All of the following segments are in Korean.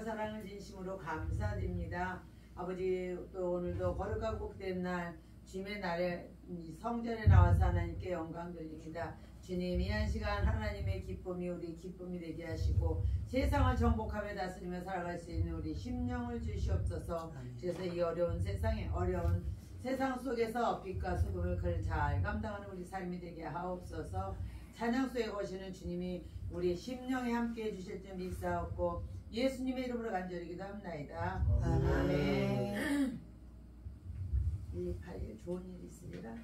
사랑을 진심으로 감사드립니다. 아버지, 또 오늘도 거룩하고 복된 날 주님의 날에 성전에 나와서 하나님께 영광 돌립니다. 주님, 이 한 시간 하나님의 기쁨이 우리 기쁨이 되게 하시고 세상을 정복하며 다스리며 살아갈 수 있는 우리 심령을 주시옵소서. 그래서 이 어려운 세상 속에서 빛과 소금을 잘 감당하는 우리 삶이 되게 하옵소서. 찬양 속에 거시는 주님이 우리 심령에 함께 해주실 줄 믿사옵고 예수님의 이름으로 간절히 기도합나이다. 아멘. 128일 좋은 일 있으리라.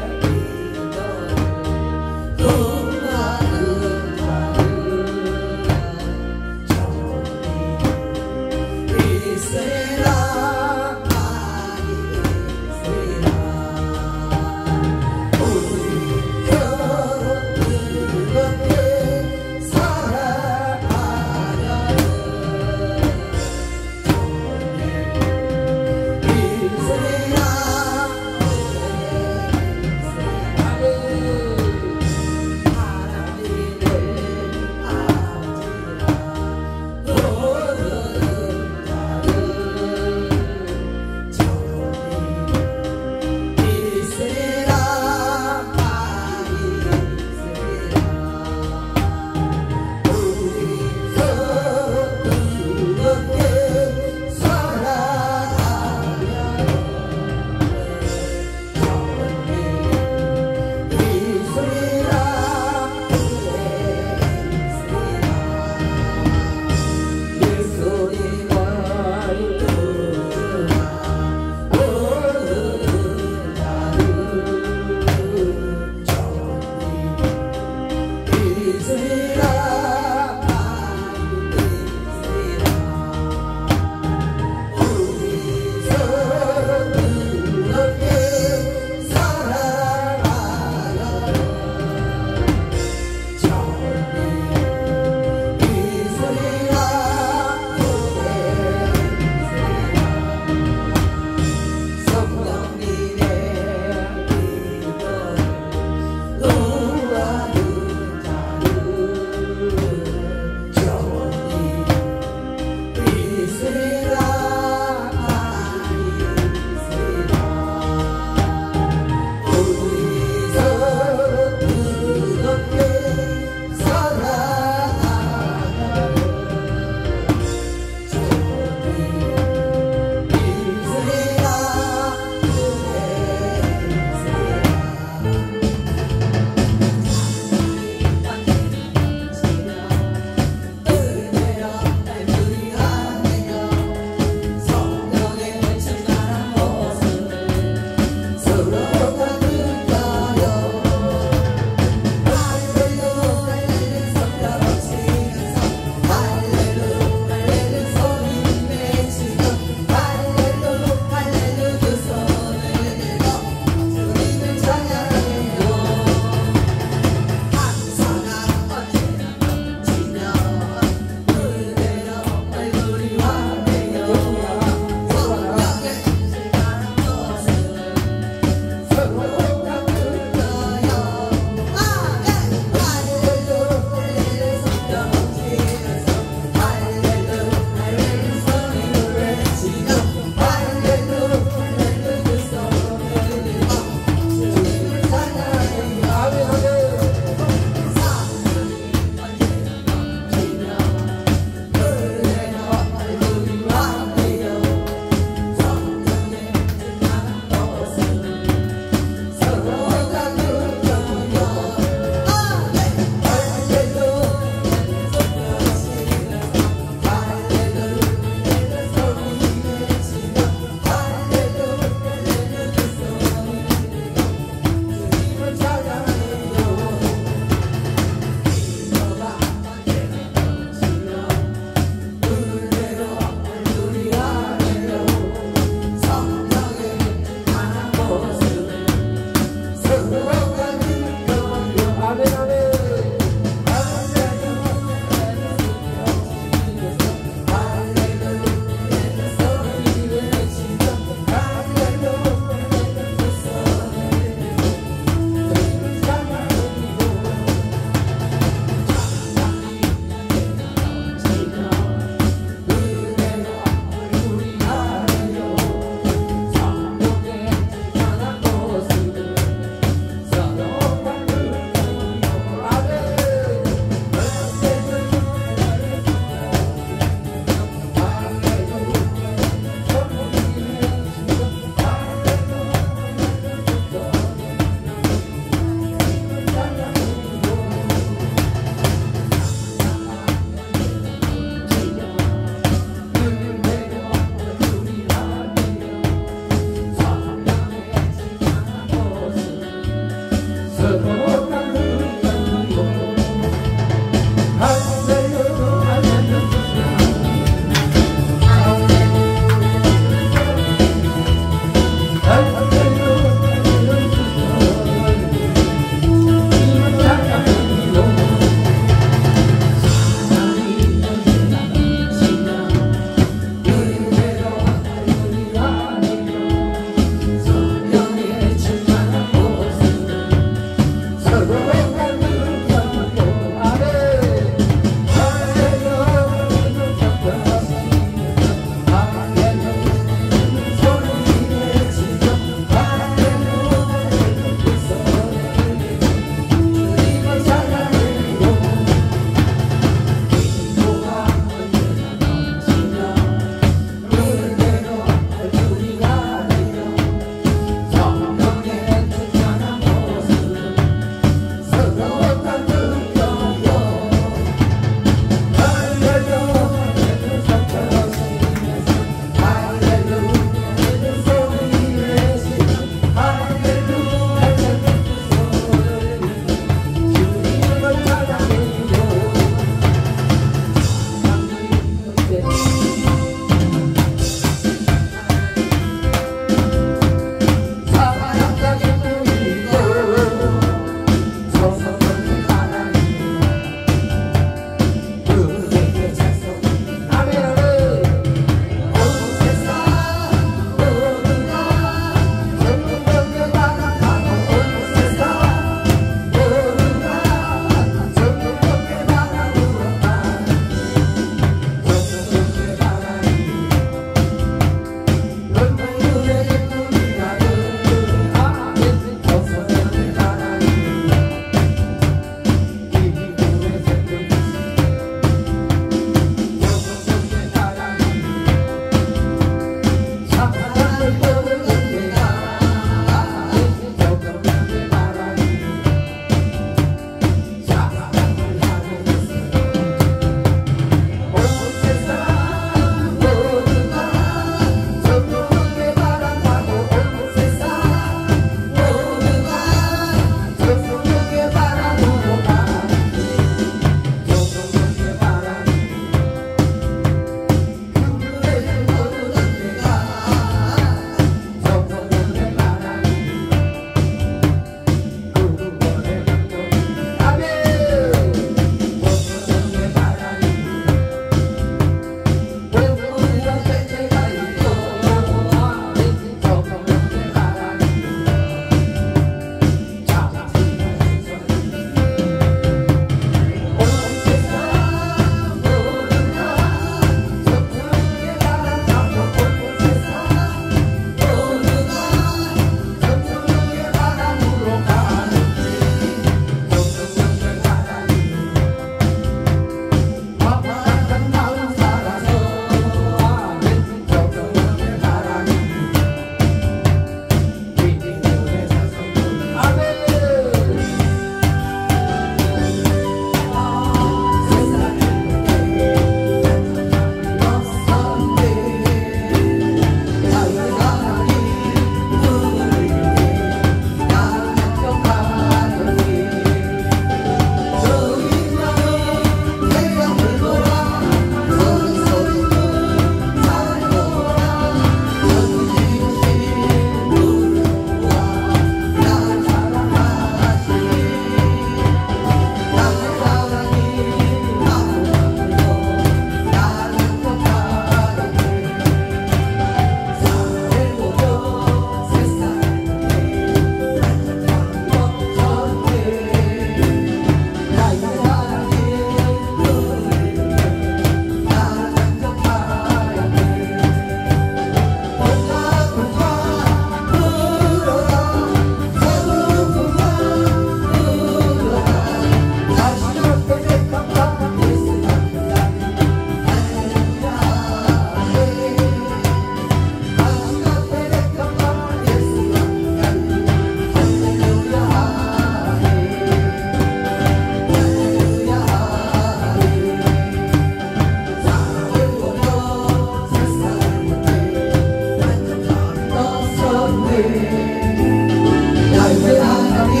넓은 하늘이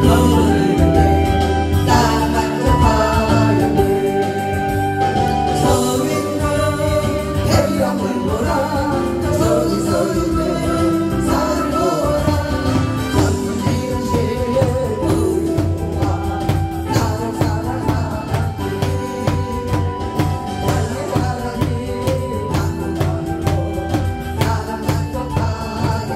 떠오르는데 나 만족하여 서있는 태양을 보라 저기 서있는 산을 보라 천지는 시에 우리와 나를 사랑하니 나의 사랑이 나는 만족하여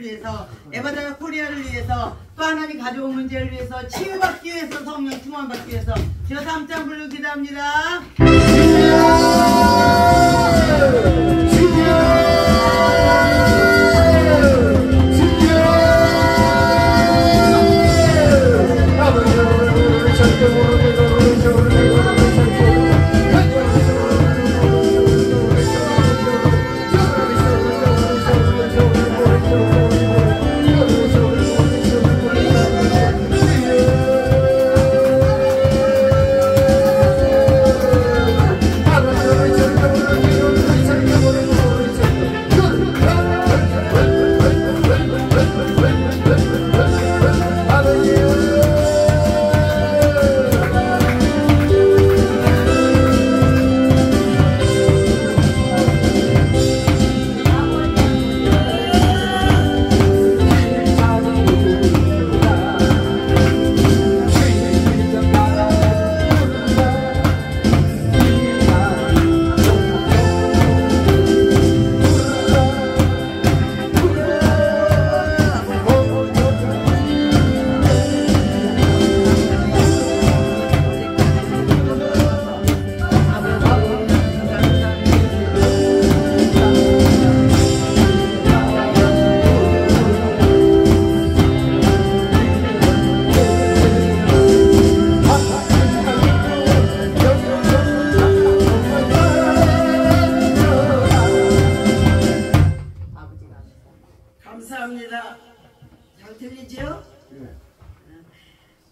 위해서 에바다 코리아를 위해서 또 하나님 가족 문제를 위해서 치유받기 위해서 성령 충만받기 위해서 지어서 함장 부르 기도합니다. 감사합니다. 잘 들리지요?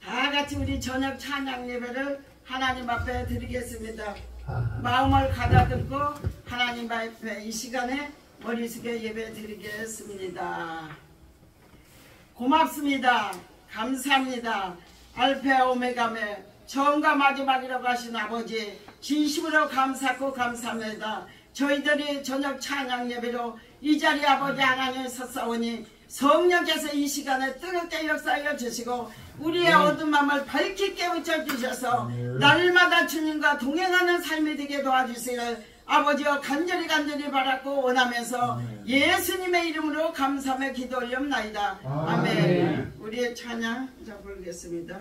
다 같이 우리 저녁 찬양 예배를 하나님 앞에 드리겠습니다. 마음을 가다듬고 하나님 앞에 이 시간에 머리 숙여 예배 드리겠습니다. 고맙습니다. 감사합니다. 알파 오메가메 처음과 마지막이라고 하신 아버지 진심으로 감사하고 감사합니다. 저희들이 저녁 찬양 예배로 이 자리에 아버지 하나님 섰사오니 성령께서 이 시간에 뜨겁게 역사하여 주시고 우리의 어두운 마음을 밝게 깨우쳐 주셔서 날마다 주님과 동행하는 삶이 되게 도와주시기를 아버지여 간절히 바랐고 원하면서 예수님의 이름으로 감사하며 기도 올리옵나이다. 아멘. 우리의 찬양 자 부르겠습니다.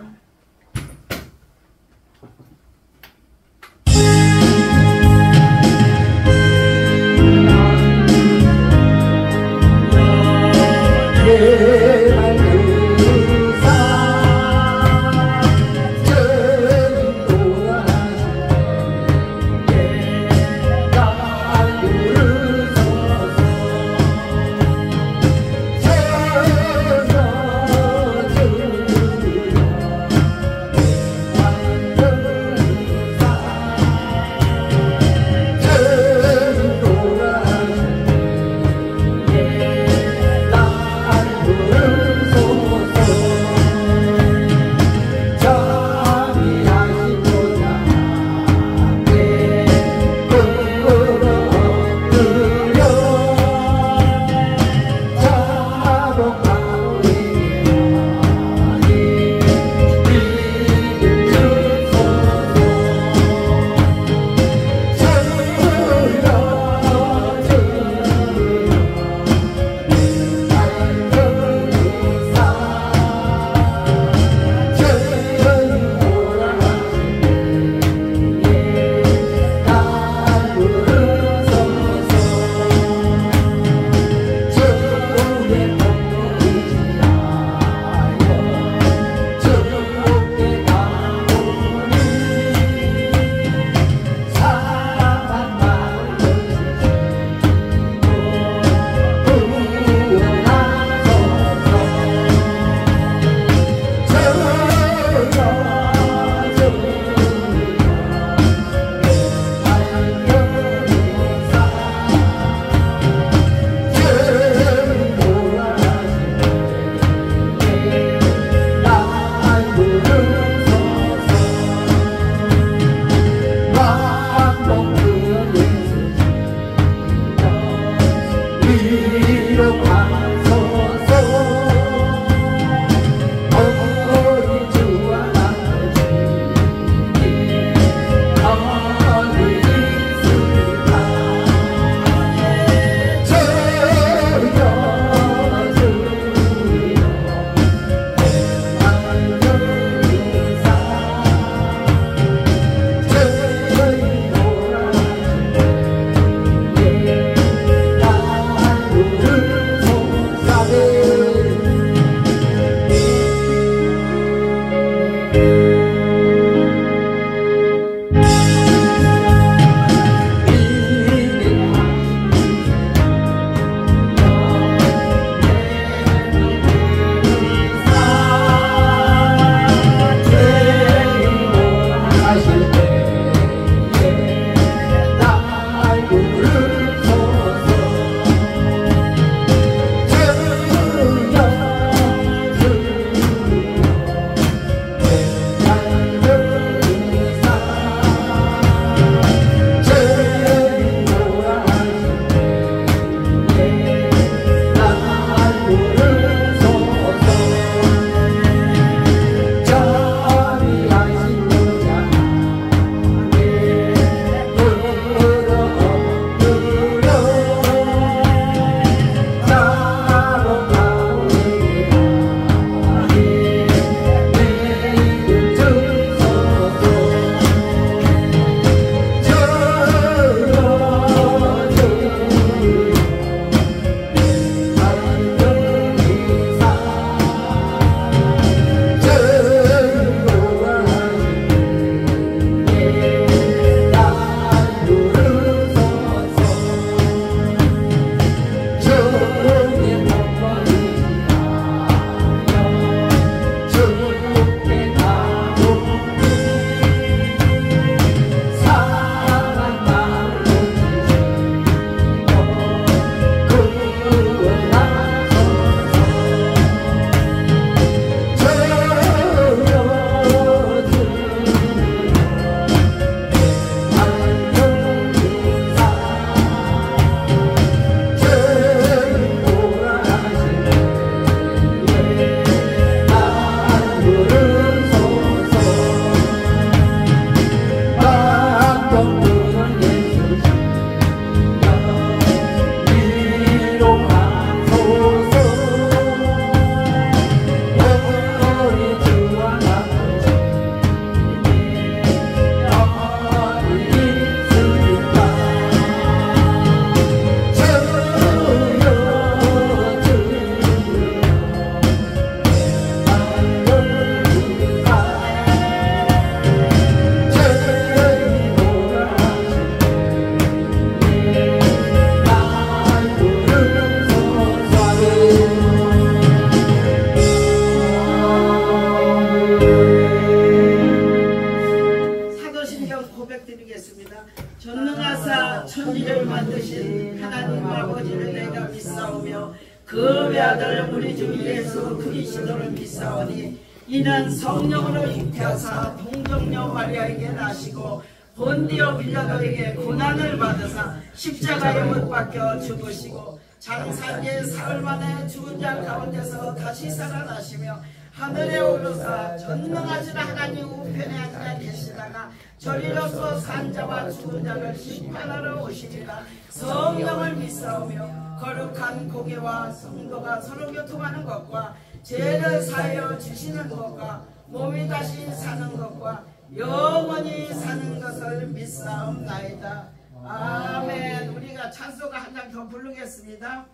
그 외아들 우리 주 예수 그리스도를 믿사오니 이는 성령으로 잉태하사 동정녀 마리아에게 나시고 본디오 빌라도에게 고난을 받으사 십자가에 못 박혀 죽으시고 장사기에 사흘 만에 죽은 자 가운데서 다시 살아나시며 하늘에 오르사 전능하신 하나님 우편에 앉아 계시다가 저리로서 산자와 죽은 자를 심판하러 오시리라. 성령을 믿사오며 거룩한 고개와 성도가 서로 교통하는 것과 죄를 사하여 주시는 것과 몸이 다시 사는 것과 영원히 사는 것을 믿사옵나이다. 아멘. 우리가 찬송가 한 장 더 부르겠습니다.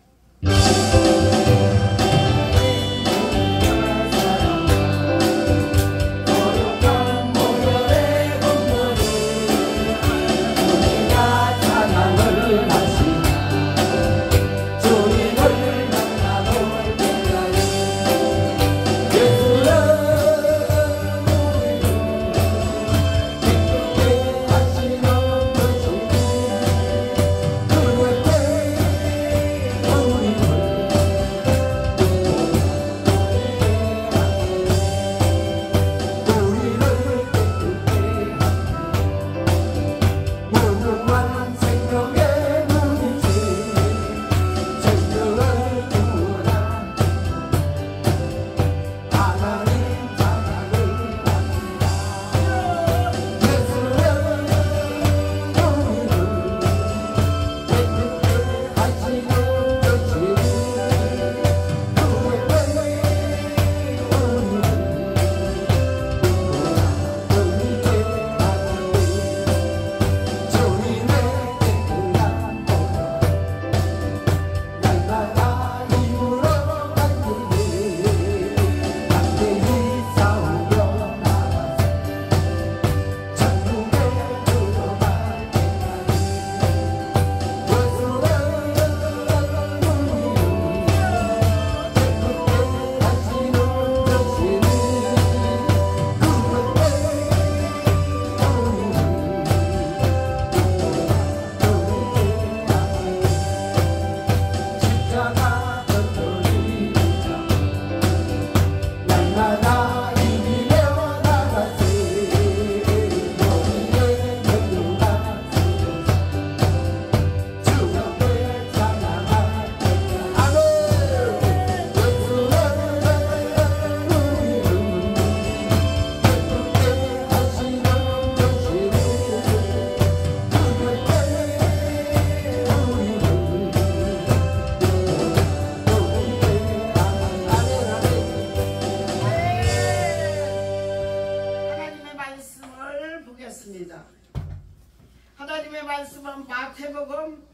하나님의 말씀은 마태복음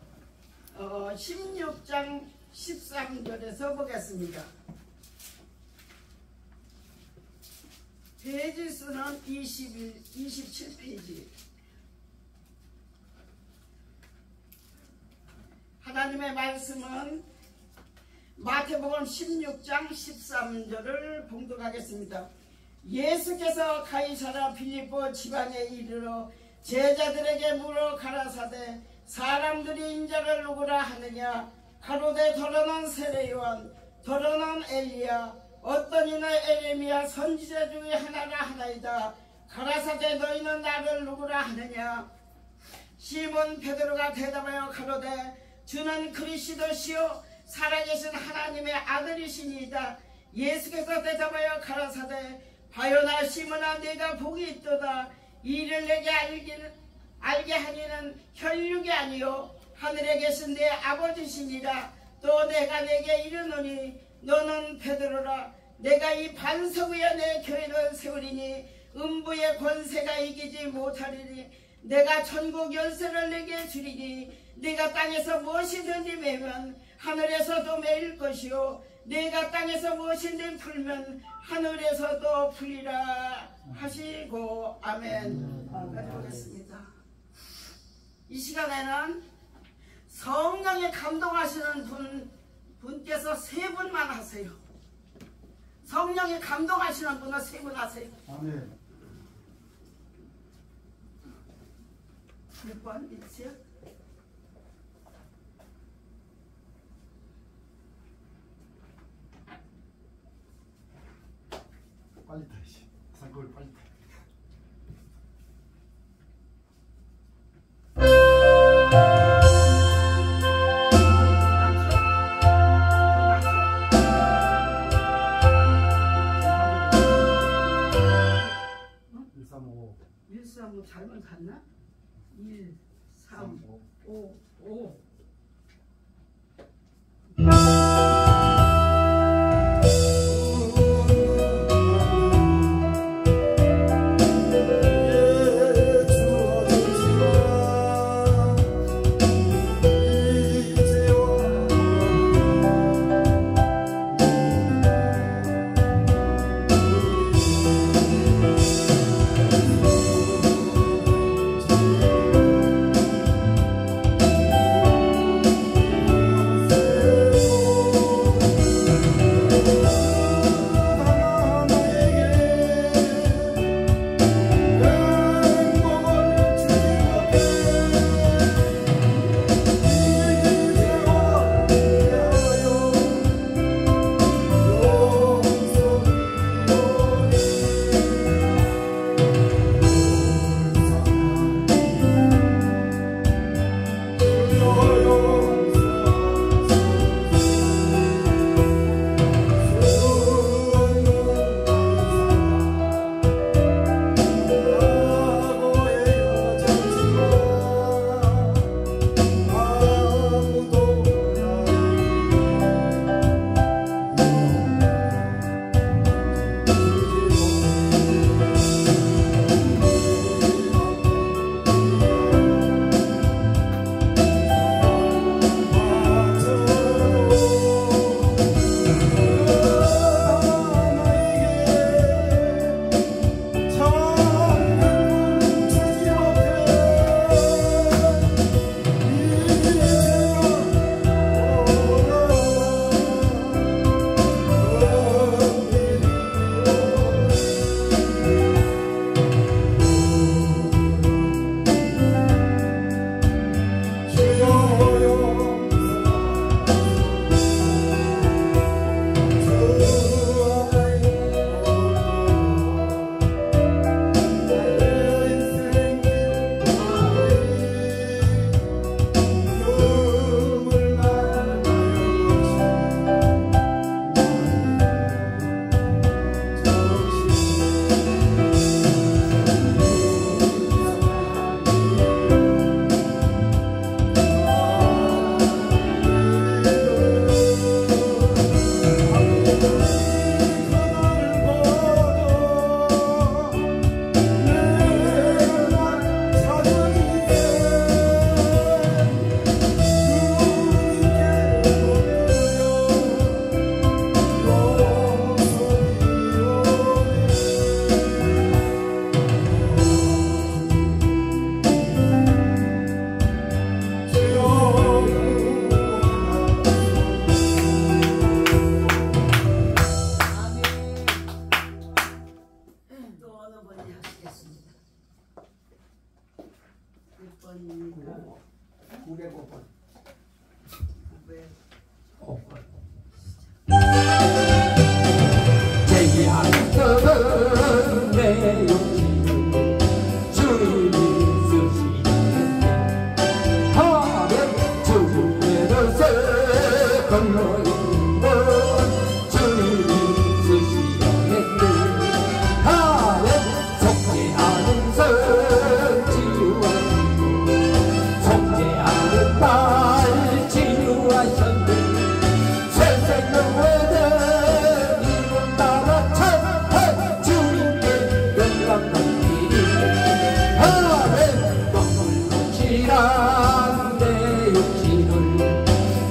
16장 13절에서 보겠습니다. 페이지 수는 27페이지. 하나님의 말씀은 마태복음 16장 13절을 봉독하겠습니다. 예수께서 가이사랴 빌립보 지방에 이르러 제자들에게 물어 가라사대 사람들이 인자를 누구라 하느냐. 가로되 더러는 세례요한 더러는 엘리야 어떤 이는 에레미야 선지자 중에 하나라 하나이다. 가라사대 너희는 나를 누구라 하느냐. 시몬 베드로가 대답하여 가로되 주는 그리스도시요 살아계신 하나님의 아들이시니이다. 예수께서 대답하여 가라사대 바요나 시몬아 네가 복이 있도다. 이를 내게 알게 하니는 혈육이 아니요 하늘에 계신 내 아버지시니라. 또 내가 내게 이르노니 너는 베드로라. 내가 이 반석 위에 내 교회를 세우리니 음부의 권세가 이기지 못하리니 내가 천국 열쇠를 내게 주리니 네가 땅에서 무엇이든지 매면 하늘에서도 매일 것이요 네가 땅에서 무엇이든지 풀면 하늘에서도 풀리라 하시고 아멘. 가져오겠습니다. 이 시간에는 성령에 감동하시는 분께서 세 분만 하세요. 성령에 감동하시는 분은 세 분 하세요. 아멘. 몇 번 있어요? 빨리 타. 부산골 빨리 타. 뭐 잘못 갔나? 1, 3, 5, 5.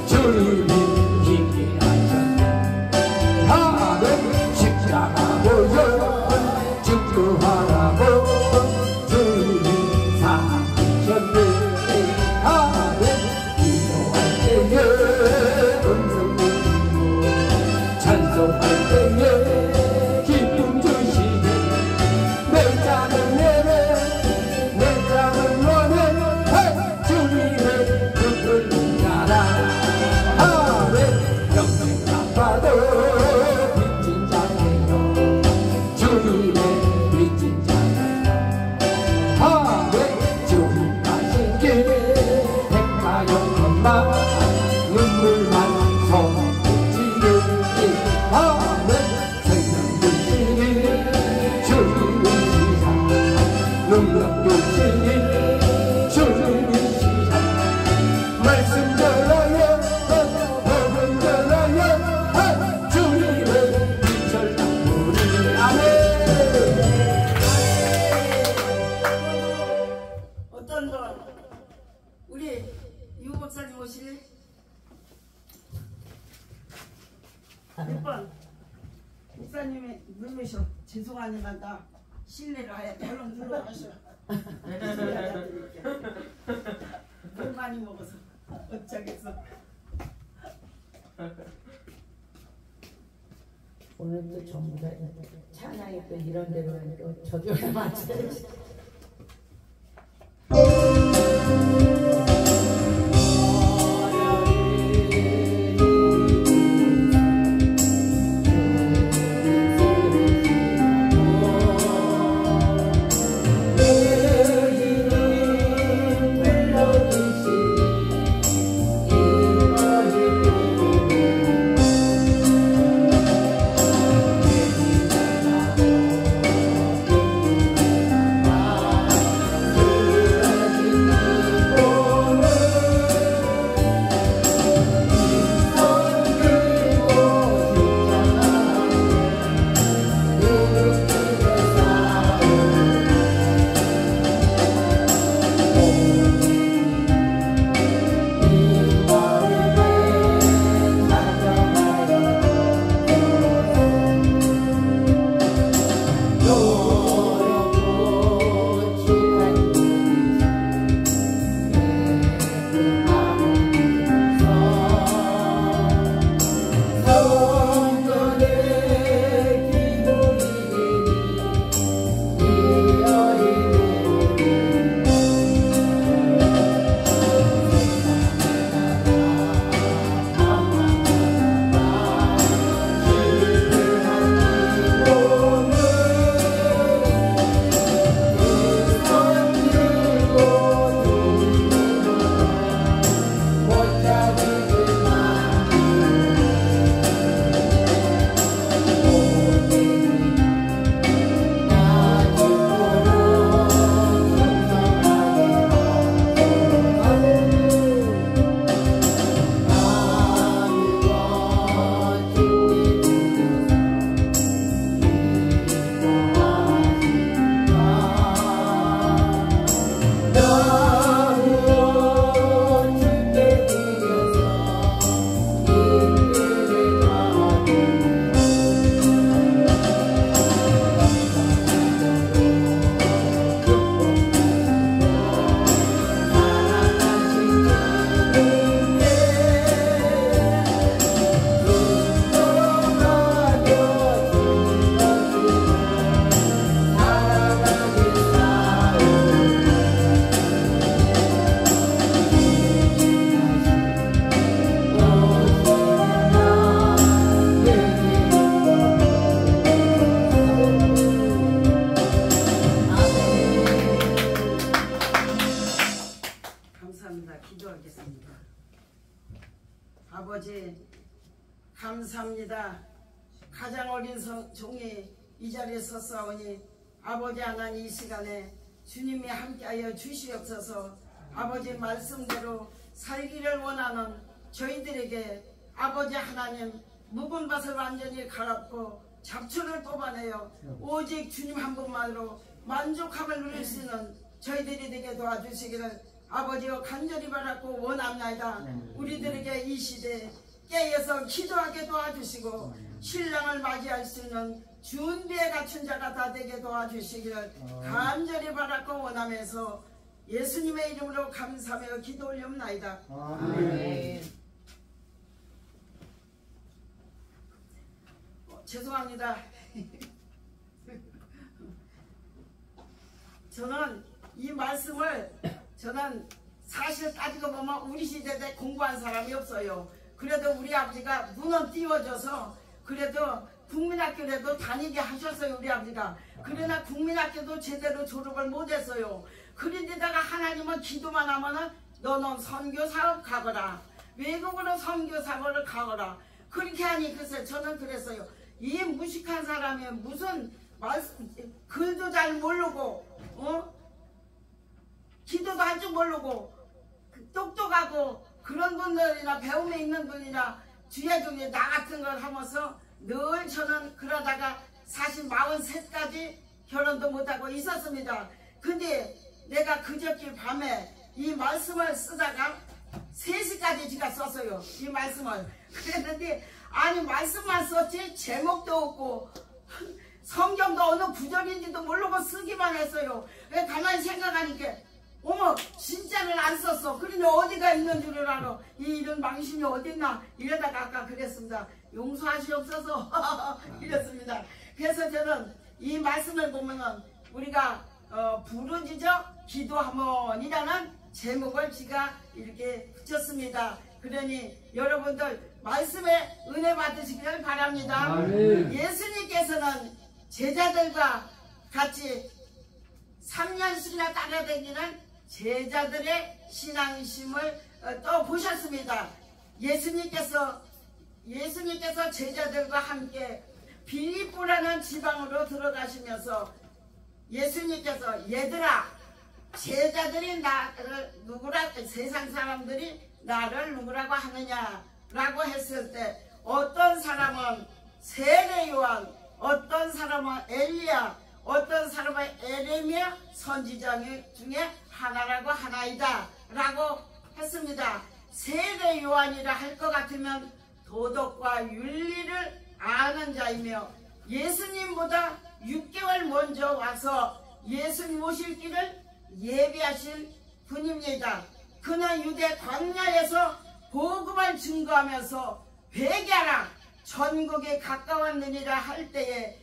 주님이 힘이 하셨네. 6번 목사님이 누르셔. 죄송하니까 나 실례를 해야 돼. 얼른 눌러가셔. 물 많이 먹어서 어쩌겠어. 오늘 또 전부 다 찬양이 또 이런 대로 또 저절로 맞춰야지. 기도하겠습니다. 아버지 감사합니다. 가장 어린 종이 이 자리에 섰사오니 아버지 하나님 이 시간에 주님이 함께하여 주시옵소서. 아버지 말씀대로 살기를 원하는 저희들에게 아버지 하나님 묵은 밭을 완전히 갈았고 잡초를 뽑아내어 오직 주님 한 분만으로 만족함을 누릴 수 있는 저희들이 되게 도와주시기를 아버지여 간절히 바랐고 원합니다. 우리들에게 이 시대에 깨어서 기도하게 도와주시고 신랑을 맞이할 수 있는 준비에 갖춘 자가 다 되게 도와주시기를 간절히 바랐고 원하면서 예수님의 이름으로 감사하며 기도 올리옵나이다. 아멘. 죄송합니다. 저는 이 말씀을 사실 따지고 보면 우리 시대 때 공부한 사람이 없어요. 그래도 우리 아버지가 눈은 띄워줘서 그래도 국민학교라도 다니게 하셨어요. 우리 아버지가. 그러나 국민학교도 제대로 졸업을 못했어요. 그런데다가 하나님은 기도만 하면은 너는 선교사업 가거라, 외국으로 선교사업을 가거라, 그렇게 하니 글쎄 저는 그랬어요. 이 무식한 사람이 무슨 글도 잘 모르고 기도도 할 줄 모르고 똑똑하고 그런 분들이나 배움에 있는 분이나 주야 중에 나 같은 걸 하면서 늘 저는 그러다가 사실 43까지 결혼도 못하고 있었습니다. 근데 내가 그저께 밤에 이 말씀을 쓰다가 3시까지 제가 썼어요. 이 말씀을. 그랬는데 아니 말씀만 썼지 제목도 없고 성경도 어느 구절인지도 모르고 쓰기만 했어요. 가만히 생각하니까 어머 진짜는 안 썼어. 그런데 어디가 있는 줄을 알아. 이런 망신이 어딨나 이러다가 아까 그랬습니다. 용서하시옵소서 이랬습니다. 그래서 저는 이 말씀을 보면은 우리가 부르짖어 기도하면이라는 제목을 제가 이렇게 붙였습니다. 그러니 여러분들 말씀에 은혜 받으시기를 바랍니다. 아멘. 예수님께서는 제자들과 같이 3년씩이나 따라다니는 제자들의 신앙심을 또 보셨습니다. 예수님께서 제자들과 함께 빌립보라는 지방으로 들어가시면서 예수님께서 얘들아 제자들이 나를 누구라 세상 사람들이 나를 누구라고 하느냐라고 했을 때 어떤 사람은 세례 요한, 어떤 사람은 엘리야, 어떤 사람은 에레미야 선지자 중에 하나라고 하나이다 라고 했습니다. 세례 요한이라 할 것 같으면 도덕과 윤리를 아는 자이며 예수님보다 6개월 먼저 와서 예수님 오실 길을 예비하신 분입니다. 그는 유대 광야에서 복음을 증거하면서 회개하라 전국에 가까웠느니라 할 때에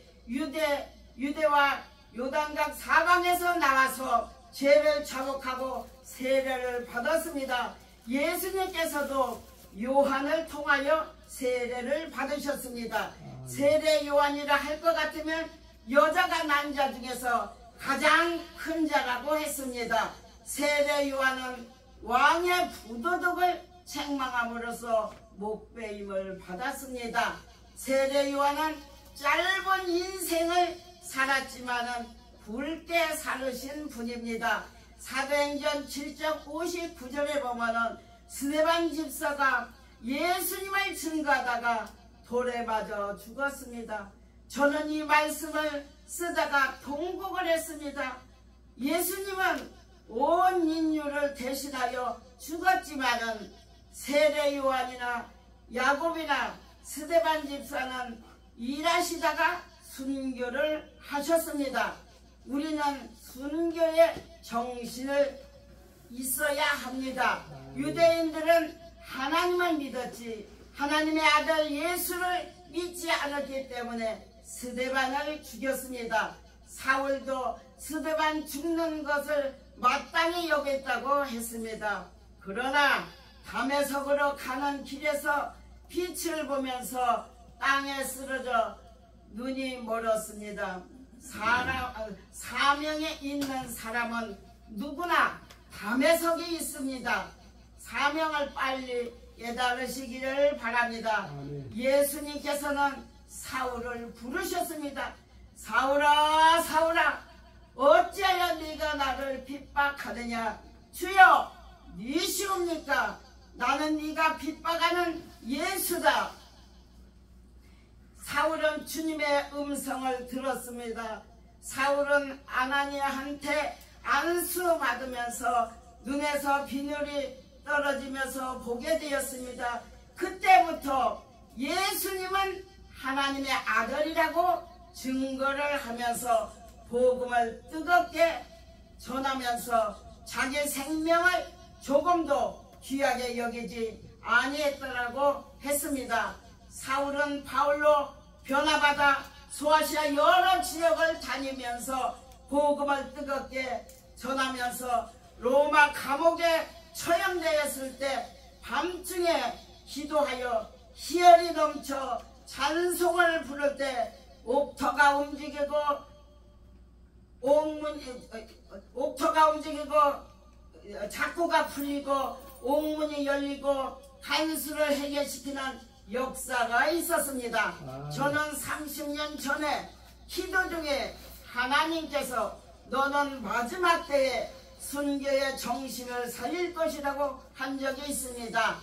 유대와 요단강 사방에서 나와서 죄를 자복하고 세례를 받았습니다. 예수님께서도 요한을 통하여 세례를 받으셨습니다. 세례 요한이라 할 것 같으면 여자가 난 자 중에서 가장 큰 자라고 했습니다. 세례 요한은 왕의 부도덕을 책망함으로써 목배임을 받았습니다. 세례 요한은 짧은 인생을 살았지만은 굵게 살으신 분입니다. 사도행전 7장 59절에 보면은 스데반 집사가 예수님을 증거하다가 돌에 맞아 죽었습니다. 저는 이 말씀을 쓰다가 통곡을 했습니다. 예수님은 온 인류를 대신하여 죽었지만은 세례 요한이나 야곱이나 스데반 집사는 일하시다가 순교를 하셨습니다. 우리는 순교의 정신을 있어야 합니다. 유대인들은 하나님을 믿었지 하나님의 아들 예수를 믿지 않았기 때문에 스데반을 죽였습니다. 사울도 스데반 죽는 것을 마땅히 여겼다고 했습니다. 그러나 다메섹으로 가는 길에서 빛을 보면서 땅에 쓰러져 눈이 멀었습니다. 사명에 있는 사람은 누구나 다메섹이 있습니다. 사명을 빨리 깨달으시기를 바랍니다. 예수님께서는 사울을 부르셨습니다. 사울아 사울아 어찌하여 네가 나를 핍박하느냐. 주여 니시옵니까? 나는 네가 핍박하는 예수다. 사울은 주님의 음성을 들었습니다. 사울은 아나니아한테 안수받으면서 눈에서 비늘이 떨어지면서 보게 되었습니다. 그때부터 예수님은 하나님의 아들이라고 증거를 하면서 복음을 뜨겁게 전하면서 자기 생명을 조금도 귀하게 여기지 아니했더라고 했습니다. 사울은 바울로 변화받아 소아시아 여러 지역을 다니면서 복음을 뜨겁게 전하면서 로마 감옥에 처형되었을 때 밤중에 기도하여 희열이 넘쳐 찬송을 부를 때 옥터가 움직이고 작고가 풀리고 옥문이 열리고 간수를 해결시키는 역사가 있었습니다. 저는 30년 전에 기도 중에 하나님께서 너는 마지막 때에 순교의 정신을 살릴 것이라고 한 적이 있습니다.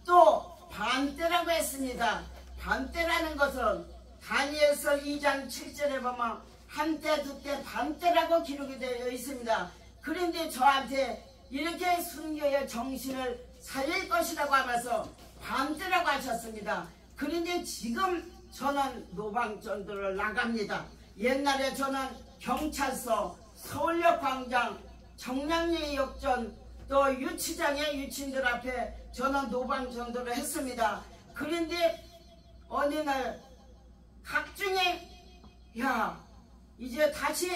또 반때라고 했습니다. 반때라는 것은 다니엘서 2장 7절에 보면 한때 두때 반때라고 기록이 되어 있습니다. 그런데 저한테 이렇게 순교의 정신을 살릴 것이라고 하면서 반때라고 하셨습니다. 그런데 지금 저는 노방전도를 나갑니다. 옛날에 저는 경찰서, 서울역 광장, 정량리 역전, 또 유치장의 유치인들 앞에 저는 노방전도를 했습니다. 그런데 어느 날 각중에 야 이제 다시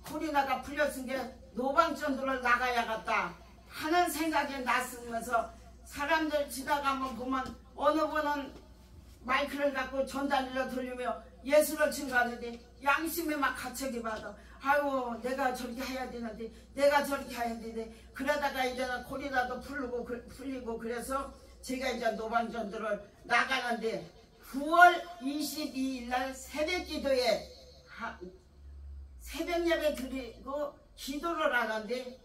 코로나가 풀렸으니까 노방전도를 나가야겠다 하는 생각이 났으면서 사람들 지나가면 보면 어느 분은 마이크를 갖고 전단지를 돌리며 예수를 증거하는데 양심에 막 가책이 받아. 아유 내가 저렇게 해야 되는데 내가 저렇게 해야 되는데 그러다가 이제는 코로나도 풀리고 그래서 제가 이제 노방전도를 나가는데 9월 22일 날 새벽기도에 새벽 예배 드리고 기도를 하는데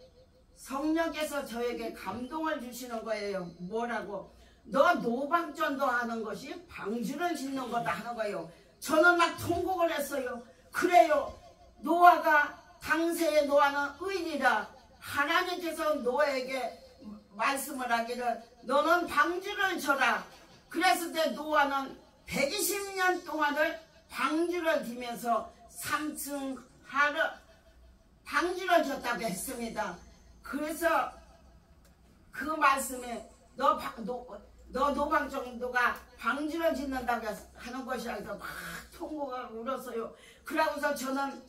성령께서 저에게 감동을 주시는 거예요. 뭐라고? 너 노방전도 하는 것이 방주를 짓는 거다 하는 거예요. 저는 막 통곡을 했어요. 그래요. 노아가 당세의 노아는 의인이다. 하나님께서 노아에게 말씀을 하기를 너는 방주를 져라. 그랬을 때 노아는 120년 동안을 방주를 지면서 3층 하루 방주를 졌다고 했습니다. 그래서 그 말씀에 너 노방전도가 방주를 짓는다고 하는 것이라 해서 막 통곡하고 울었어요. 그러고서 저는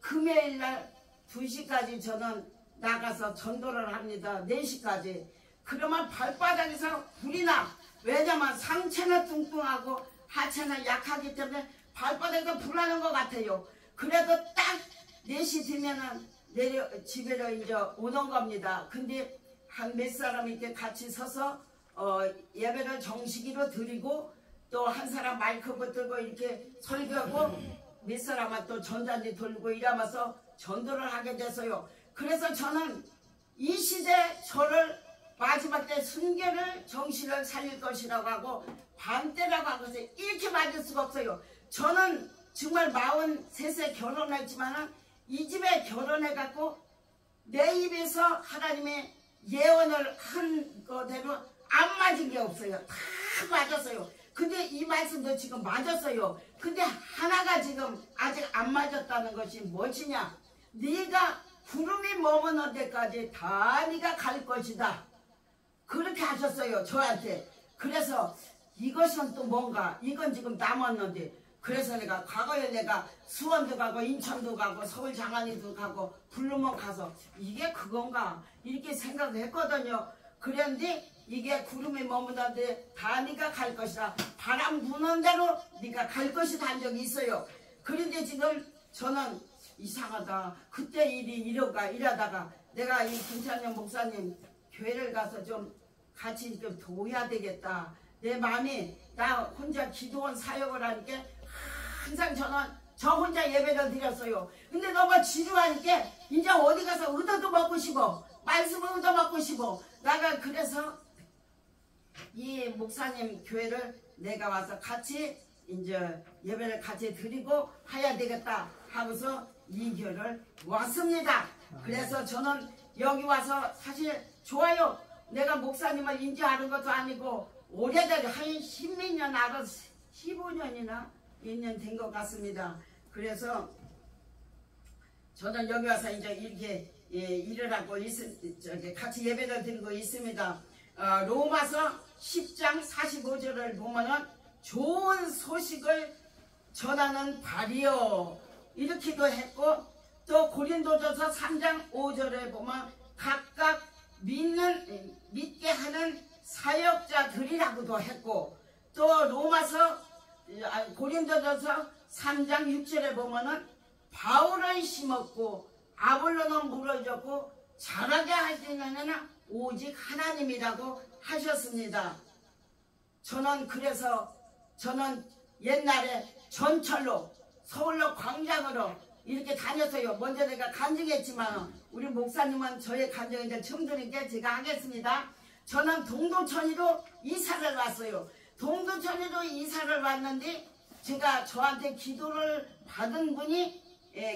금요일날 2시까지 저는 나가서 전도를 합니다. 4시까지. 그러면 발바닥에서 불이 나. 왜냐면 상체는 뚱뚱하고 하체는 약하기 때문에 발바닥에서 불나는 것 같아요. 그래도 딱 4시 되면은 집에로 이제 오는 겁니다. 근데 한 몇 사람이 이렇게 같이 서서 예배를 정식으로 드리고 또 한 사람 마이크 붙들고 이렇게 설교하고 몇 사람은 또 전단지 돌리고 이러면서 전도를 하게 돼서요. 그래서 저는 이 시대 저를 마지막 때 순결을 정신을 살릴 것이라고 하고 반대라고 한 것을 이렇게 맞을 수가 없어요. 저는 정말 43세 결혼했지만 이 집에 결혼해갖고 내 입에서 하나님의 예언을 한 거대로 안 맞은 게 없어요. 다 맞았어요. 근데 이 말씀도 지금 맞았어요. 근데 하나가 지금 아직 안 맞았다는 것이 무엇이냐? 네가 구름이 머무는 데까지 다 네가 갈 것이다. 그렇게 하셨어요. 저한테. 그래서 이것은 또 뭔가 이건 지금 남았는데 그래서 내가 과거에 내가 수원도 가고 인천도 가고 서울 장안리도 가고 불르면 가서 이게 그건가 이렇게 생각을 했거든요. 그런데 이게 구름이 머무는데 다 네가 갈 것이다. 바람 부는 대로 네가 갈 것이다 한 적이 있어요. 그런데 지금 저는 이상하다. 그때 일이 이러다가 내가 이 김찬영 목사님 교회를 가서 좀 같이 좀 도와야 되겠다. 내 마음이 나 혼자 기도원 사역을 하니까 항상 저는 저 혼자 예배를 드렸어요. 근데 너무 지루하니까 이제 어디 가서 의도도 먹고 싶어. 말씀을 의도 먹고 싶어. 내가 그래서 이 목사님 교회를 내가 와서 같이 이제 예배를 같이 드리고 해야 되겠다 하고서 이 교회를 왔습니다. 그래서 저는 여기 와서 사실 좋아요. 내가 목사님을 인지하는 것도 아니고 오래된 한 10몇 년 알아 15년이나 2년 된 것 같습니다. 그래서 저는 여기 와서 이제 이렇게 일을 하고 같이 예배를 드리고 있습니다. 로마서 10장 45절을 보면은 좋은 소식을 전하는 발이요 이렇게도 했고 또 고린도전서 3장 5절에 보면 각각 믿게 하는 사역자들이라고도 했고 또 고린도전서 3장 6절에 보면은 바울을 심었고 아볼로는 물을 줬고 자라게 하시는 이는 오직 하나님이라고 하셨습니다. 저는 옛날에 전철로 서울로 광장으로 이렇게 다녔어요. 먼저 내가 간증했지만 우리 목사님은 저의 간증을 이제 처음 들으니까 제가 하겠습니다. 저는 동두천이로 이사를 왔어요. 동두천이로 이사를 왔는데 제가 저한테 기도를 받은 분이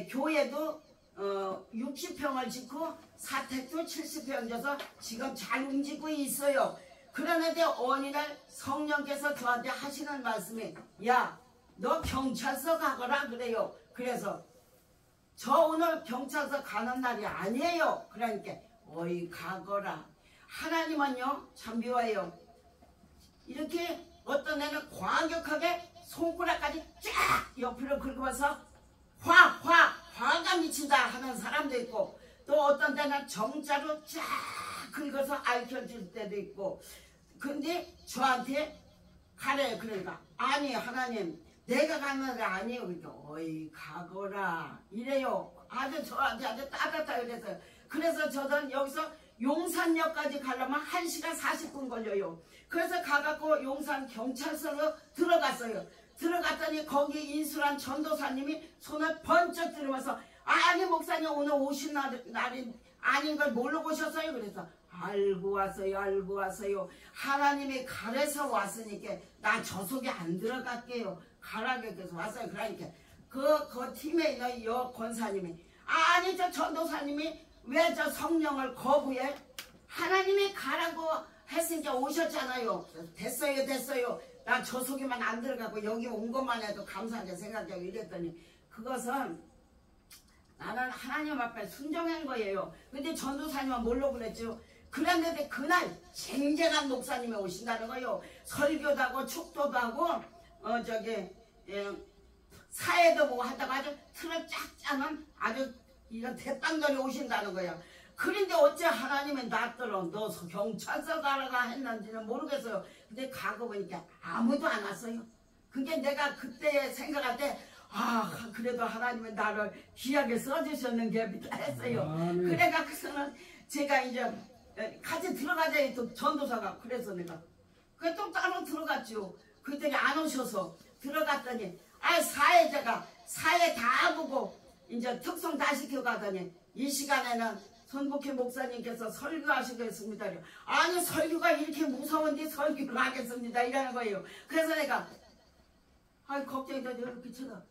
교회도 60평을 짓고 사택도 70평 줘서 지금 잘 움직이고 있어요. 그러는데 어느 날 성령께서 저한테 하시는 말씀이 야, 너 경찰서 가거라 그래요. 그래서 저 오늘 경찰서 가는 날이 아니에요. 그러니까 어이 가거라. 하나님은요 참 미워요. 이렇게 어떤 애는 과격하게 손가락까지 쫙 옆으로 긁으면서 화가 미친다 하는 사람도 있고, 또 어떤 때는 정자로 쫙 긁어서 알켜줄 때도 있고. 근데 저한테 가래요. 그러니까 아니 하나님 내가 가는 게 아니에요. 그러니까 어이 가거라 이래요. 아주 저한테 아주 따뜻하게 그랬어요. 그래서 저는 여기서 용산역까지 가려면 1시간 40분 걸려요. 그래서 가갖고 용산 경찰서로 들어갔어요. 들어갔더니 거기 인수란 전도사님이 손을 번쩍 들으면서 아니 목사님 오늘 오신 날이 아닌 걸 모르고 오셨어요? 그래서 알고 왔어요. 하나님이 가래서 왔으니까 나 저 속에 안 들어갈게요. 가라게 그래서 왔어요. 그러니까 그 팀에 있는 여 권사님이 아니 저 전도사님이 왜 저 성령을 거부해? 하나님이 가라고 했으니까 오셨잖아요. 됐어요. 나 저 속에만 안 들어가고 여기 온 것만 해도 감사하게 생각하고 이랬더니 그것은 나는 하나님 앞에 순종한 거예요. 근데 전도사님은 뭘로 그랬죠? 그랬는데 그날 쟁쟁한 목사님이 오신다는 거예요. 설교도 하고 축도도 하고 사회도 보고 하다가 아주 틀을 쫙 짜는 아주 이런 대빵들이 오신다는 거야. 그런데 어째 하나님은 낫더러 너 경찰서 가라가 했는지는 모르겠어요. 근데 가고 보니까 아무도 안 왔어요. 그게 내가 그때 생각할 때 아 그래도 하나님은 나를 귀하게 써주셨는 게 믿다 했어요. 그래가 그래서는 제가 이제 같이 들어가자 또 전도사가 그래서 내가 그래 또 따로 들어갔죠. 그랬더니 안 오셔서 들어갔더니 사회자가 사회 다 보고 이제 특송 다 시켜가더니 이 시간에는 손복희 목사님께서 설교하시겠습니다. 아니 설교가 이렇게 무서운데 설교를 하겠습니다 이라는 거예요. 그래서 내가 걱정이 되지 이렇게 쳐다.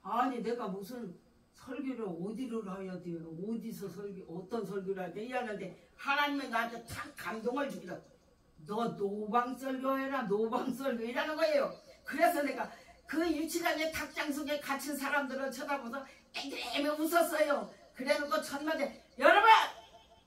아니 내가 무슨 설교를 어디로 해야 돼요? 어디서 어떤 설교를 해야 돼? 이러는데 하나님은 나한테 탁 감동을 주기로 너 노방설교해라 노방설교 이라는 거예요. 그래서 내가 그 유치장의 탁장 속에 갇힌 사람들을 쳐다보면서 애들애매 웃었어요. 그래놓고 천만에 여러분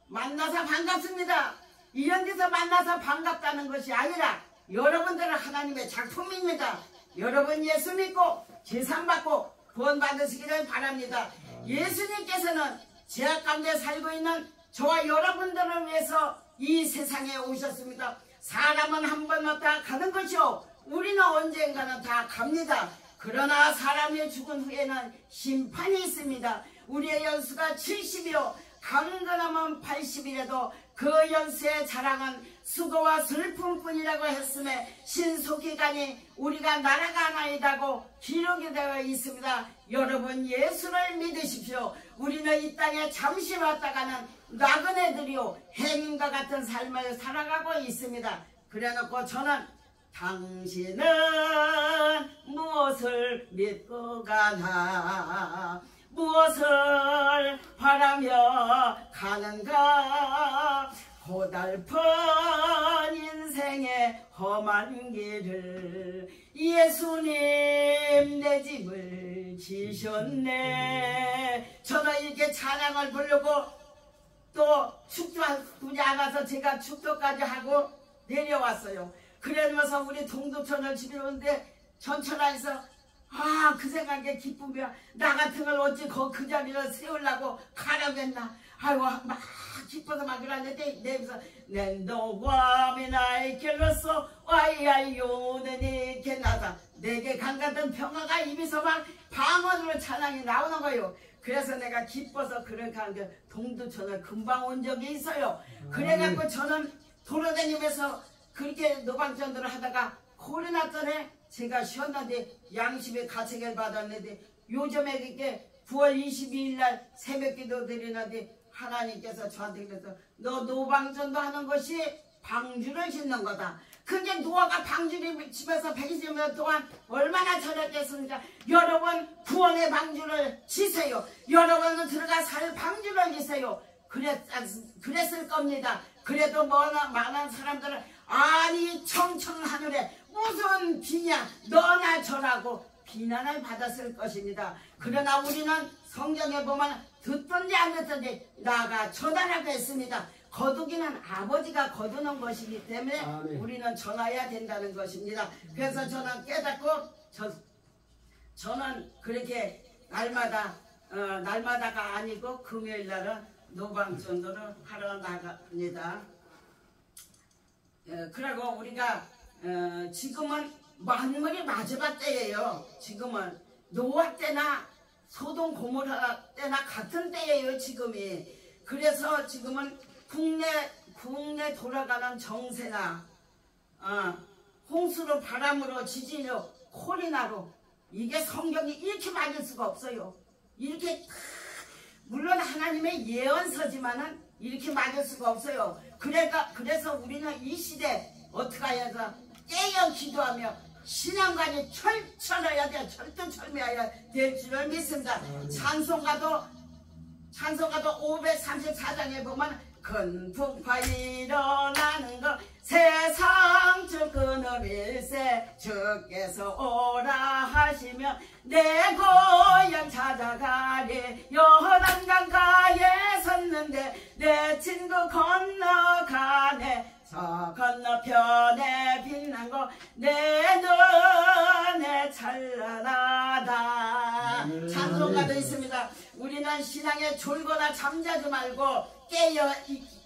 만나서 반갑습니다. 이런 데서 만나서 반갑다는 것이 아니라 여러분들은 하나님의 작품입니다. 여러분 예수 믿고 제삼받고 구원 받으시기를 바랍니다. 예수님께서는 죄악 가운데 살고 있는 저와 여러분들을 위해서 이 세상에 오셨습니다. 사람은 한 번 왔다 가는 것이요 우리는 언젠가는 다 갑니다. 그러나 사람이 죽은 후에는 심판이 있습니다. 우리의 연수가 70이요 강건하면 80이라도 그 연수의 자랑은 수고와 슬픔뿐이라고 했음에 신속기간이 우리가 날아가나이다고 기록이 되어 있습니다. 여러분 예수를 믿으십시오. 우리는 이 땅에 잠시 왔다가는 나그네들이요 행인과 같은 삶을 살아가고 있습니다. 그래놓고 저는 당신은 무엇을 믿고 가나 무엇을 바라며 가는가 고달픈 인생의 험한 길을 예수님 내 집을 지셨네. 저는 이렇게 찬양을 부르고 또 축도하지 않아서 제가 축도까지 하고 내려왔어요. 그러면서 우리 동두천을 집에오는데 전천하에서 그 생각에 기쁘며 나 같은 걸 어찌 그 자리를 세우려고 가라겠나. 아이고 막 기뻐서 막 그러는데 내면서 낸도와미 나의 길로서 와이아이오는 이렇게 나다 내게 강같은 평화가 입에서 막 방언으로 찬양이 나오는 거예요. 그래서 내가 기뻐서 그렇게 하는데 동두천을 금방 온 적이 있어요. 그래갖고 저는 돌아다니면서 그렇게 노방전도를 하다가 코로나 전에 제가 쉬었는데 양심의 가책을 받았는데 요즘에 이렇게 9월 22일 날 새벽기도 드리는데 하나님께서 저한테 그래서 너 노방전도 하는 것이 방주를 짓는 거다. 그게 노아가 방주를 집에서 120년 동안 얼마나 절약했습니까? 여러분 구원의 방주를 지세요. 여러분은 들어가 살 방주를 지세요. 그랬을 겁니다. 그래도 많은 사람들은 아니 청천하늘에 무슨 비냐 너나 저라고 비난을 받았을 것입니다. 그러나 우리는 성경에 보면 듣든지 안 듣든지 나가 전하라고 했습니다. 거두기는 아버지가 거두는 것이기 때문에 우리는 전해야 된다는 것입니다. 그래서 저는 깨닫고 저는 그렇게 날마다가 아니고 금요일날은 노방전도를 하러 나갑니다. 그리고 우리가 지금은 만물이 마지막 때예요. 지금은 노아 때나 소돔 고모라 때나 같은 때예요. 지금이. 그래서 지금은 국내 돌아가는 정세나 홍수로 바람으로 지진으로 코리나로 이게 성경이 이렇게 맞을 수가 없어요. 이렇게 물론 하나님의 예언서지만은 이렇게 맞을 수가 없어요. 그래서 우리는 이 시대 어떻게 해서 깨어 기도하며 신앙관이 철저해야 돼. 철두철미해야 될 줄을 믿습니다. 찬송가도 534장에 보면 큰 풍파 일어나는 것 세상 주 끊음일세 주께서 오라 하시면 내 고향 찾아가리 요단강가에 섰는데 내 친구 건너가네 저 건너편에 빛난 거 내 눈에 찬란하다. 찬송가도 있습니다. 우리는 신앙에 졸거나 잠자지 말고 깨어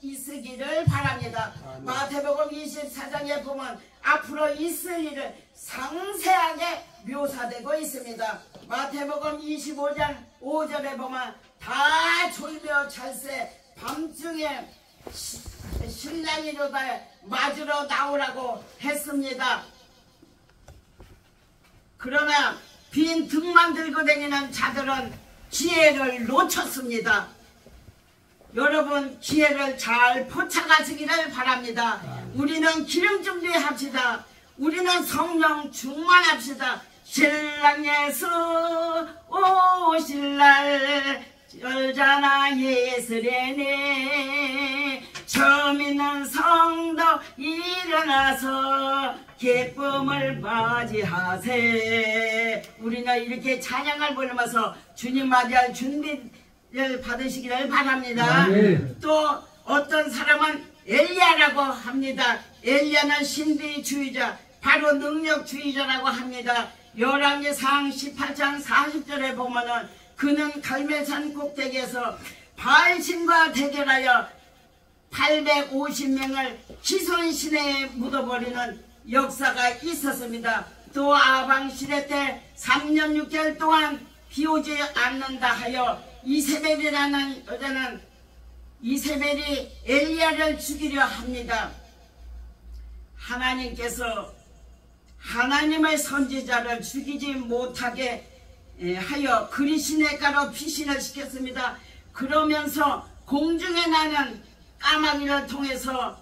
있으기를 바랍니다. 마태복음 24장에 보면 앞으로 있을 일을 상세하게 묘사되고 있습니다. 마태복음 25장 5절에 보면 다 졸며 잘새 밤중에 신랑이로다 맞으러 나오라고 했습니다. 그러나 빈 등만 들고 다니는 자들은 기회를 놓쳤습니다. 여러분 기회를 잘 포착하시기를 바랍니다. 우리는 기름 준비합시다. 우리는 성령 충만합시다. 신랑 예수 오실 날 열자나 예수래네 처음 있는 성도 일어나서 기쁨을 맞이하세. 우리는 이렇게 찬양을 부르면서 주님 맞이할 준비를 받으시기를 바랍니다. 또 어떤 사람은 엘리야라고 합니다. 엘리야는 신비주의자 바로 능력주의자라고 합니다. 열왕기상 18장 40절에 보면은 그는 갈멜산 꼭대기에서 바알신과 대결하여 850명을 기손 시내에 묻어버리는 역사가 있었습니다. 또 아방 시대 때 3년 6개월 동안 비오지 않는다 하여 이세벨이라는 여자는 이세벨이 엘리야를 죽이려 합니다. 하나님께서 하나님의 선지자를 죽이지 못하게 하여 그리시네가로 피신을 시켰습니다. 그러면서 공중에 나는 까마귀를 통해서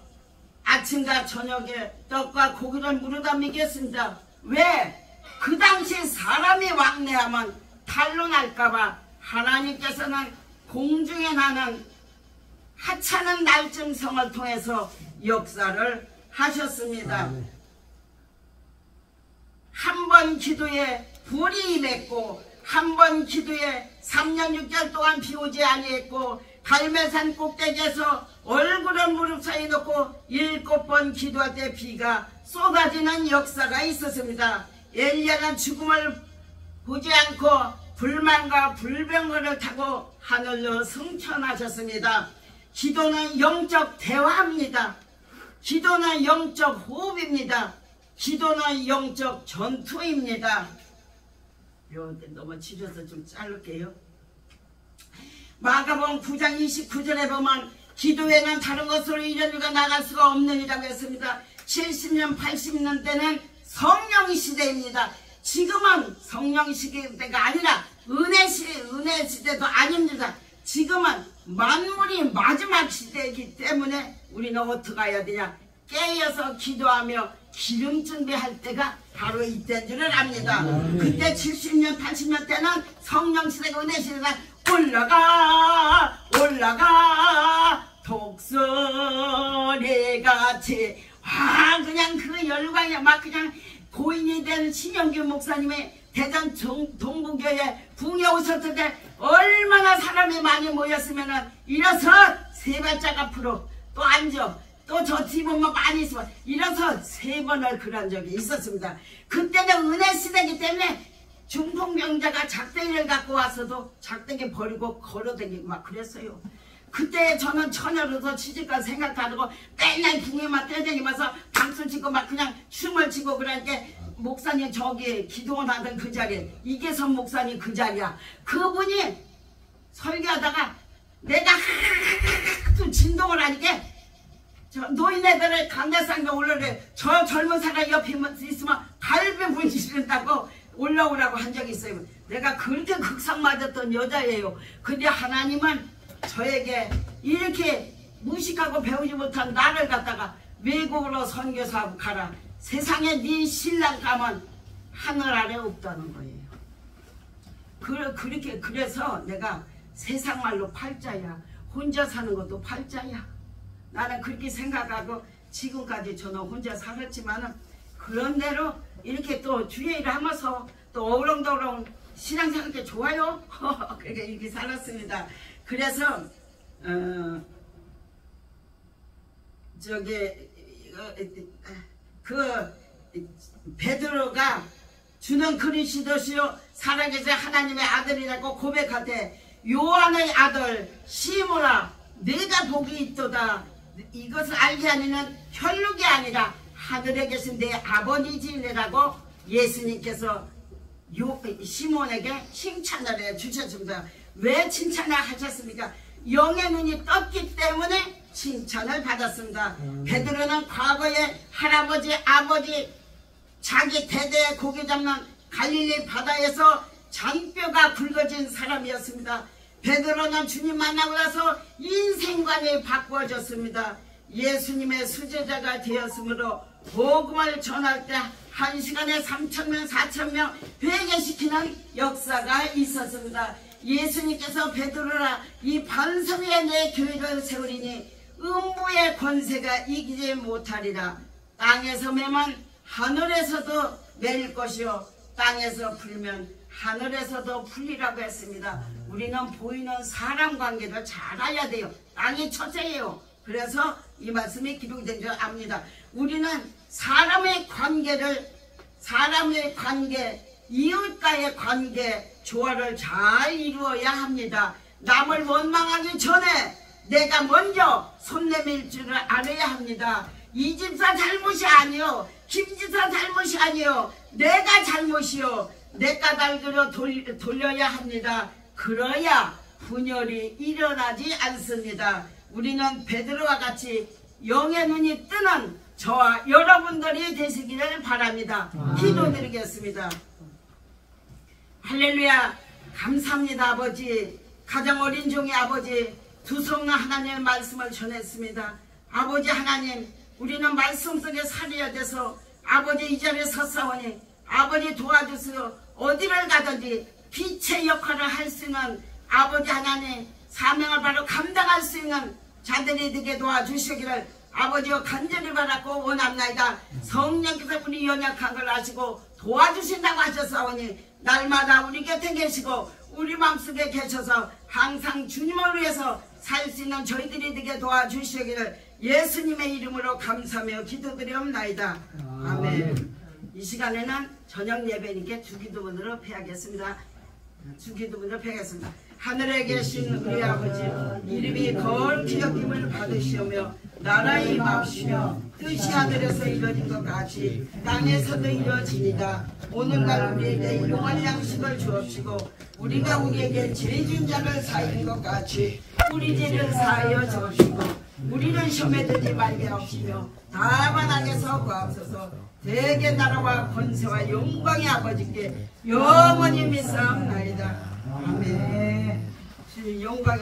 아침과 저녁에 떡과 고기를 무르다 먹였습니다. 왜? 그 당시 사람이 왕래하면 탈로 날까봐 하나님께서는 공중에 나는 하찮은 날짐승을 통해서 역사를 하셨습니다. 한 번 기도에 불이 임했고 한 번 기도에 3년 6개월 동안 비오지 아니했고 갈멜산 꼭대기에서 얼굴을 무릎 사이 놓고 7번 기도할 때 비가 쏟아지는 역사가 있었습니다. 엘리야는 죽음을 보지 않고 불만과 불병거를 타고 하늘로 승천하셨습니다. 기도는 영적 대화입니다. 기도는 영적 호흡입니다. 기도는 영적 전투입니다. 너무 지려서 좀 자를게요. 마가복음 9장 29절에 보면 기도에는 다른 것으로 이전류가 나갈 수가 없느니라고 했습니다. 70년 80년 때는 성령 시대입니다. 지금은 성령 시대가 아니라 은혜 시대도 아닙니다. 지금은 만물이 마지막 시대이기 때문에 우리는 어떻게 해야 되냐? 깨어서 기도하며 기름 준비할 때가 바로 이때인 줄을 압니다. 그때 70년 80년 때는 성령 시대가 은혜 시대가 올라가 독수리같이 그냥 그 열광에 막 그냥 고인이 된 신영규 목사님의 대전 동부교회 붕에 오셨을 때 얼마나 사람이 많이 모였으면은 일어서 세 발짝 앞으로 또 앉아 또 저 뒤보면 많이 있으면 일어서 세 번을 그런 적이 있었습니다. 그때는 은혜 시대이기 때문에 중풍병자가 작대기를 갖고 와서도 작대기 버리고 걸어다니고 막 그랬어요. 그때 저는 처녀로서 취직할 생각도 안 하고 맨날 붕에만 떼다니면서 박수 치고 막 그냥 춤을 추고 그러니까 목사님 저기 기도원 하던 그 자리에 이계선 목사님 그 자리야. 그분이 설교하다가 내가 하도 진동을 하니까 저 노인네들을 강대상에 올라래. 저 젊은 사람 옆에 있으면 갈비 분지른다고 올라오라고 한 적이 있어요. 내가 그렇게 극상 맞았던 여자예요. 근데 하나님은 저에게 이렇게 무식하고 배우지 못한 나를 갖다가 외국으로 선교사하고 가라. 세상에 네 신랑 가면 하늘 아래 없다는 거예요. 그래서 내가 세상 말로 팔자야. 혼자 사는 것도 팔자야. 나는 그렇게 생각하고 지금까지 저는 혼자 살았지만은 그런 대로 이렇게 또 주의 일을 하면서 또 어우렁더우렁 신앙생활이 좋아요. 그렇게 이렇게 살았습니다. 그래서 베드로가 주는 그리스도시요 살아계신 하나님의 아들이라고 고백할 때 요한의 아들 시므라 내가 복이 있도다. 이것을 알게 하니는 혈육이 아니라 하늘에 계신 내 아버지지라고 예수님께서 시몬에게 칭찬을 해 주셨습니다. 왜 칭찬을 하셨습니까? 영의 눈이 떴기 때문에 칭찬을 받았습니다. 베드로는 과거에 할아버지 아버지 자기 대대에 고기 잡는 갈릴리 바다에서 잔뼈가 굵어진 사람이었습니다. 베드로는 주님 만나고 나서 인생관이 바꾸어졌습니다. 예수님의 수제자가 되었으므로 복음을 전할 때 1시간에 3,000명 4,000명 회개시키는 역사가 있었습니다. 예수님께서 베드로라 이 반석 위에 내 교회를 세우리니 음부의 권세가 이기지 못하리라. 땅에서 매면 하늘에서도 매일 것이요 땅에서 풀면 하늘에서도 풀리라고 했습니다. 우리는 보이는 사람 관계를 잘 알아야 돼요. 땅이 첫째예요. 그래서 이 말씀이 기록된 줄 압니다. 우리는 사람의 관계, 이웃과의 관계, 조화를 잘 이루어야 합니다. 남을 원망하기 전에 내가 먼저 손 내밀 줄을 알아야 합니다. 이 집사 잘못이 아니요, 김집사 잘못이 아니요, 내가 잘못이요, 내 까닭으로 돌려야 합니다. 그래야 분열이 일어나지 않습니다. 우리는 베드로와 같이 영의 눈이 뜨는 저와 여러분들이 되시기를 바랍니다. 기도드리겠습니다. 할렐루야. 감사합니다. 아버지, 가장 어린 종의 아버지, 두성난 하나님의 말씀을 전했습니다. 아버지 하나님, 우리는 말씀 속에 살아야 돼서 아버지 이 자리에 섰사오니 아버지 도와주세요. 어디를 가든지 빛의 역할을 할 수 있는 아버지 하나님 사명을 바로 감당할 수 있는 자들이 되게 도와주시기를 아버지와 간절히 바라고 원합나이다. 성령께서 우리 연약한 걸 아시고 도와주신다고 하셨사오니 날마다 우리 곁에 계시고 우리 마음속에 계셔서 항상 주님을 위해서 살 수 있는 저희들이 되게 도와주시기를 예수님의 이름으로 감사하며 기도드리옵나이다. 아멘. 이 시간에는 저녁 예배니까 주기도문으로 패하겠습니다. 주기도문으로 패하겠습니다. 하늘에 계신 우리 아버지, 이름이 거룩히 여김을 받으시오며 나라의 임하시며 뜻이 하늘에서 이루어진 것 같이 땅에서도 이루어지니라. 오늘날 우리에게 일용할 양식을 주옵시고 우리가 우리에게 죄진 자를 사하는 것 같이 우리 죄를 사하여 주옵시고 우리를 시험에 들지 말게 하시며 다만 악에서 구하옵소서. 대개 나라와 권세와 영광의 아버지께 영원히 믿사옵나이다. 아멘. 영광